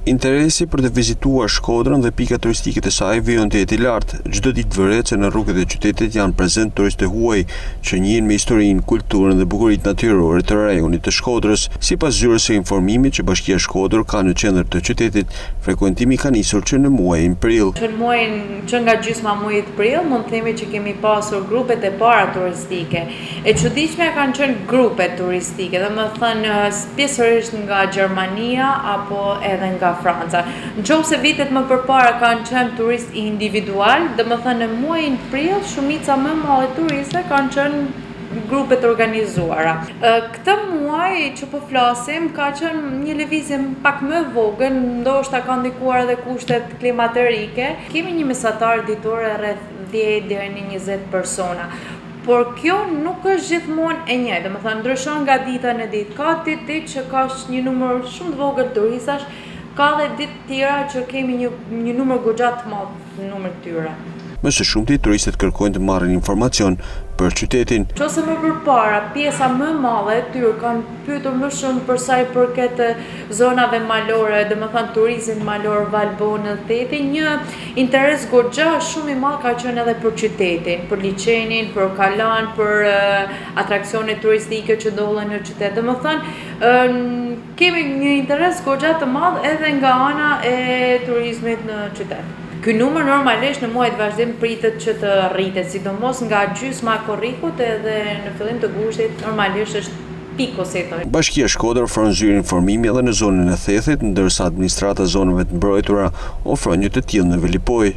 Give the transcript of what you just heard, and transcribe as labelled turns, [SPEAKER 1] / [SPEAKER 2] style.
[SPEAKER 1] Interesi për të vizituar Shkodrën dhe pikat turistike të saj vjen të jetë i lartë. Çdo ditë vëret se në rrugët e qytetit janë prezent turistë huaj që njihen me historinë, kulturën dhe bukuritë natyrore të rajonit të Shkodrës. Sipas zyrës së informimit që Bashkia Shkodër ka në qendër të qytetit, frekuentimi ka nisur që në muajin prill.
[SPEAKER 2] Që nga gjysma muajit prill mund të themi që kemi pasur grupet e para turistike. E çuditshme kanë qenë grupet turistike, domethënë pjesërisht nga Gjermania apo edhe nga Franca. Nëse vitet më përpara kanë qenë turist individual, domethënë në muajin prill shumica më e madhe turiste kanë qenë grupet organizuara. Këtë muaj që po flasim ka qenë një lëvizje pak më e vogël, ndoshta ka ndikuar edhe kushtet klimaterike. Kemi një mesatar ditore rreth 10 deri në 20 persona. Por kjo nuk është gjithmonë e njëjtë, domethënë ndryshon nga dita në ditë. Ka ditë që ka një numër shumë të vogël turistash, ka dhe ditë tjera që kemi një numër goxha të madh në numër të tyre.
[SPEAKER 1] Më së shumti turistët kërkojnë të marrin informacion për qytetin.
[SPEAKER 2] Qose më përpara, pjesa më e madhe e tyre kanë pyetur më shumë për sa i përket zonave malore, domethënë turizmin malor, Valbonën, Theti, një interes goxha shumë i madh ka qenë edhe për qytetin, për liçenin, për Kalan, për atraksione turistike që ndodhen në qytet. Domethënë kemi një interes goxha të madh edhe nga ana e turizmit në qytet. Ky numër normalisht në muajt vazhdim pritet që të rritet, sidomos nga gjysma e korrikut edhe në fillim të gushtit normalisht është piko se thoj.
[SPEAKER 1] Bashkia Shkodër ofron zyrë informimi edhe në zonën e Thethit, ndërsa administrata zonave të mbrojtura ofron një të tillë në Velipoj.